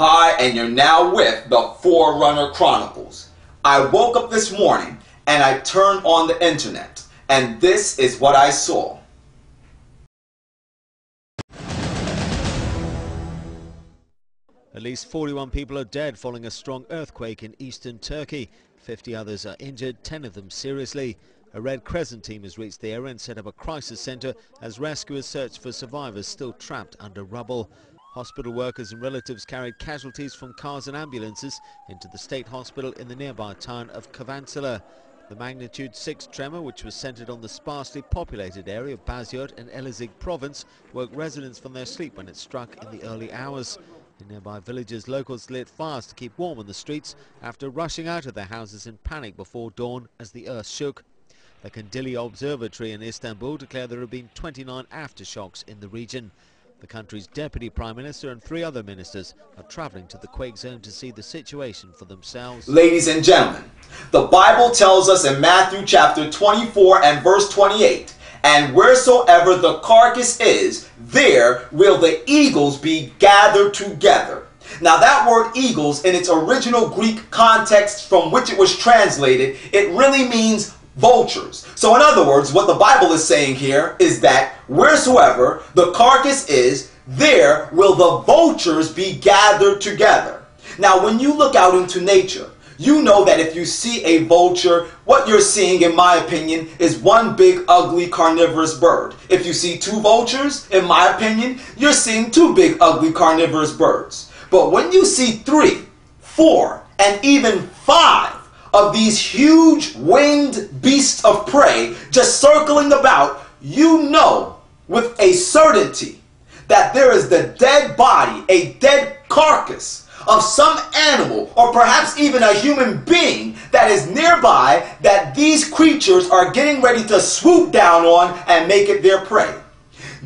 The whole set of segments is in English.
Hi, and you're now with the Forerunner Chronicles. I woke up this morning and I turned on the internet, and this is what I saw. At least 41 people are dead following a strong earthquake in eastern Turkey. 50 others are injured, 10 of them seriously. A Red Crescent team has reached the area and set up a crisis centre as rescuers search for survivors still trapped under rubble. Hospital workers and relatives carried casualties from cars and ambulances into the state hospital in the nearby town of Kavansala. The magnitude 6 tremor, which was centred on the sparsely populated area of Bazyurt and Elazig province, woke residents from their sleep when it struck in the early hours. In nearby villages, locals lit fires to keep warm on the streets after rushing out of their houses in panic before dawn as the earth shook. The Kandili Observatory in Istanbul declared there have been 29 aftershocks in the region. The country's Deputy Prime Minister and 3 other ministers are travelling to the quake zone to see the situation for themselves. Ladies and gentlemen, the Bible tells us in Matthew chapter 24 and verse 28, "And wheresoever the carcass is, there will the eagles be gathered together." Now that word eagles, in its original Greek context from which it was translated, it really means vultures. So in other words, what the Bible is saying here is that wheresoever the carcass is, there will the vultures be gathered together. Now when you look out into nature, you know that if you see a vulture, what you're seeing, in my opinion, is one big, ugly, carnivorous bird. If you see 2 vultures, in my opinion, you're seeing 2 big, ugly, carnivorous birds. But when you see 3, 4, and even 5 of these huge winged beasts of prey just circling about, you know with a certainty that there is the dead body, a dead carcass of some animal or perhaps even a human being that is nearby, that these creatures are getting ready to swoop down on and make it their prey.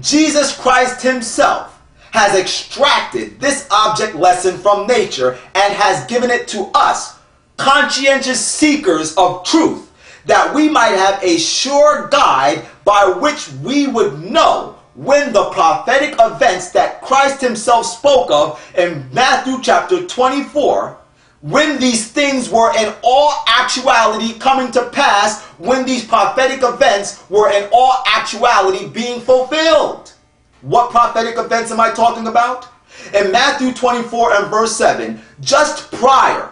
Jesus Christ himself has extracted this object lesson from nature and has given it to us, conscientious seekers of truth, that we might have a sure guide by which we would know when the prophetic events that Christ himself spoke of in Matthew chapter 24, when these things were in all actuality coming to pass, when these prophetic events were in all actuality being fulfilled. What prophetic events am I talking about? In Matthew 24 and verse 7, just prior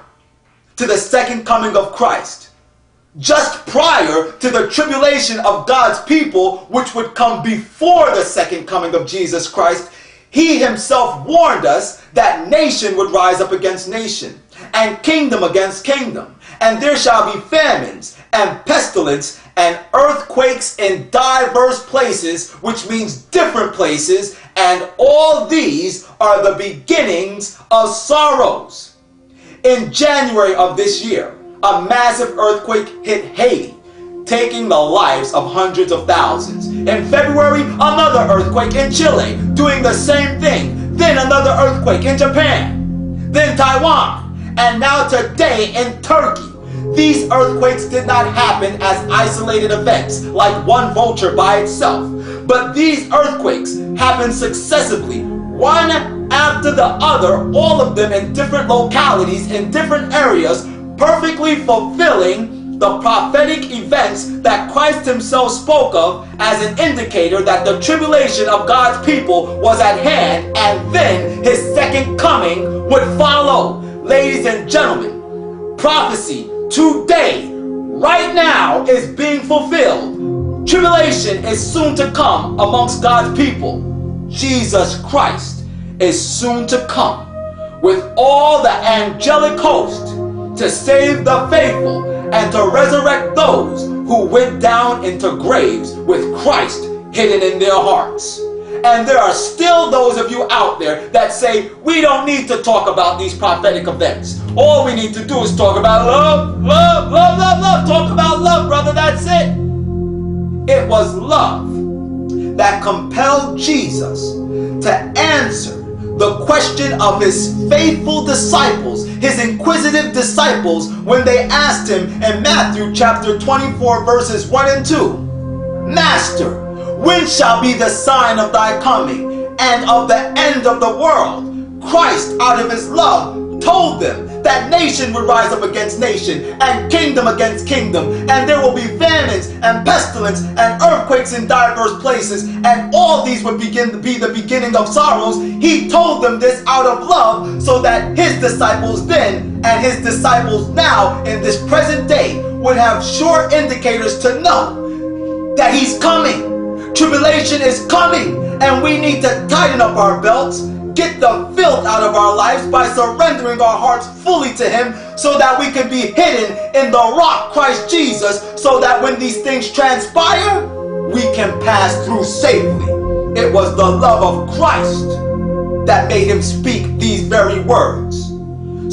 to the second coming of Christ, just prior to the tribulation of God's people, which would come before the second coming of Jesus Christ, he himself warned us that nation would rise up against nation, and kingdom against kingdom, and there shall be famines and pestilence and earthquakes in diverse places, which means different places, and all these are the beginnings of sorrows. In January of this year, a massive earthquake hit Haiti, taking the lives of hundreds of thousands. In February, another earthquake in Chile, doing the same thing. Then another earthquake in Japan, then Taiwan, and now today in Turkey. These earthquakes did not happen as isolated events, like one vulture by itself, but these earthquakes happened successively, one after the other, all of them in different localities, in different areas, perfectly fulfilling the prophetic events that Christ himself spoke of as an indicator that the tribulation of God's people was at hand, and then his second coming would follow. Ladies and gentlemen, prophecy today, right now, is being fulfilled. Tribulation is soon to come amongst God's people. Jesus Christ is soon to come with all the angelic host to save the faithful and to resurrect those who went down into graves with Christ hidden in their hearts. And there are still those of you out there that say, we don't need to talk about these prophetic events. All we need to do is talk about love, love, love, love, love. Talk about love, brother, that's it. It was love that compelled Jesus to answer the question of his faithful disciples, his inquisitive disciples, when they asked him in Matthew chapter 24 verses 1 and 2, "Master, when shall be the sign of thy coming and of the end of the world?" Christ, out of his love, told them that nation would rise up against nation and kingdom against kingdom, and there will be famines and pestilence and earthquakes in diverse places, and all these would be the beginning of sorrows. He told them this out of love, so that his disciples then and his disciples now in this present day would have sure indicators to know that he's coming. Tribulation is coming, and we need to tighten up our belts, get the filth out of our lives by surrendering our hearts fully to him, so that we can be hidden in the rock, Christ Jesus, so that when these things transpire, we can pass through safely. It was the love of Christ that made him speak these very words.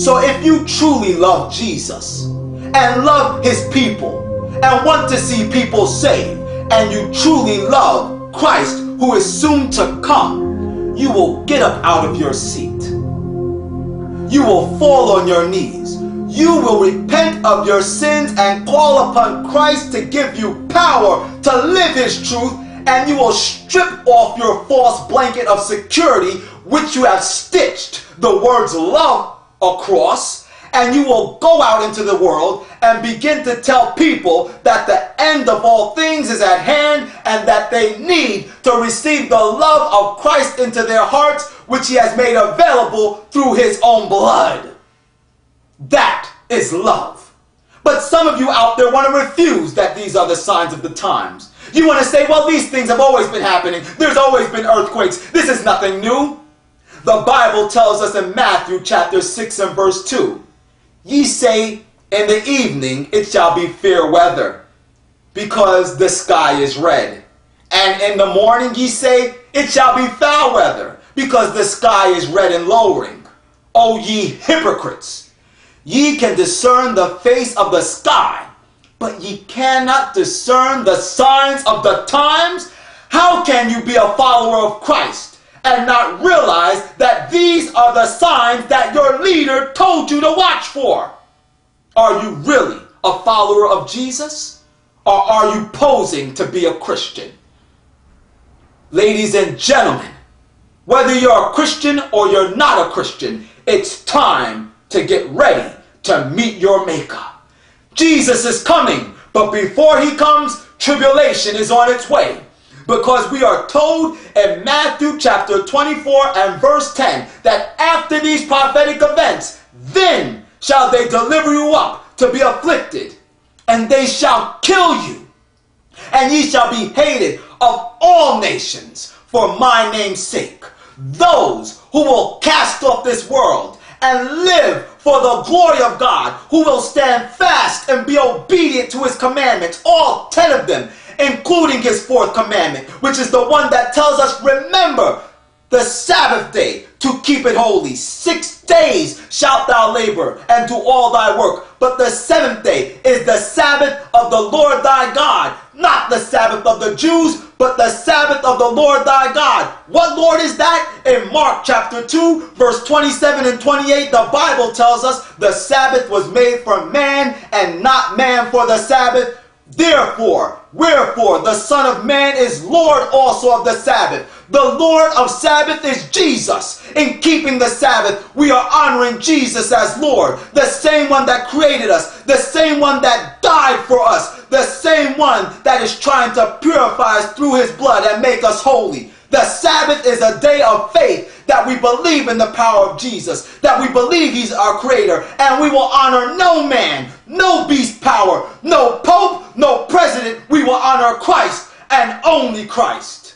So if you truly love Jesus and love his people and want to see people saved, and you truly love Christ who is soon to come, you will get up out of your seat. You will fall on your knees. You will repent of your sins and call upon Christ to give you power to live his truth, and you will strip off your false blanket of security which you have stitched the words love across, and you will go out into the world and begin to tell people that the end of all things is at hand, and that they need to receive the love of Christ into their hearts, which he has made available through his own blood. That is love. But some of you out there want to refuse that these are the signs of the times. You want to say, well, these things have always been happening. There's always been earthquakes. This is nothing new. The Bible tells us in Matthew chapter 6 and verse 2, ye say, in the evening it shall be fair weather, because the sky is red. And in the morning ye say, it shall be foul weather, because the sky is red and lowering. O ye hypocrites! Ye can discern the face of the sky, but ye cannot discern the signs of the times. How can you be a follower of Christ and not realize that these are the signs that your leader told you to watch for? Are you really a follower of Jesus, or are you posing to be a Christian? Ladies and gentlemen, whether you're a Christian or you're not a Christian, it's time to get ready to meet your Maker. Jesus is coming, but before he comes, tribulation is on its way. Because we are told in Matthew chapter 24 and verse 10 that after these prophetic events, then shall they deliver you up to be afflicted, and they shall kill you, and ye shall be hated of all nations for my name's sake. Those who will cast off this world and live for the glory of God, who will stand fast and be obedient to his commandments, all 10 of them, including his 4th commandment, which is the one that tells us, remember the Sabbath day to keep it holy. 6 days shalt thou labor and do all thy work, but the 7th day is the Sabbath of the Lord thy God, not the Sabbath of the Jews, but the Sabbath of the Lord thy God. What Lord is that? In Mark chapter 2, verse 27 and 28, the Bible tells us the Sabbath was made for man and not man for the Sabbath. Therefore, wherefore, the Son of Man is Lord also of the Sabbath. The Lord of Sabbath is Jesus. In keeping the Sabbath, we are honoring Jesus as Lord, the same one that created us, the same one that died for us, the same one that is trying to purify us through his blood and make us holy. The Sabbath is a day of faith, that we believe in the power of Jesus, that we believe he's our creator, and we will honor no man, no beast power, no pope, no president. We will honor Christ and only Christ.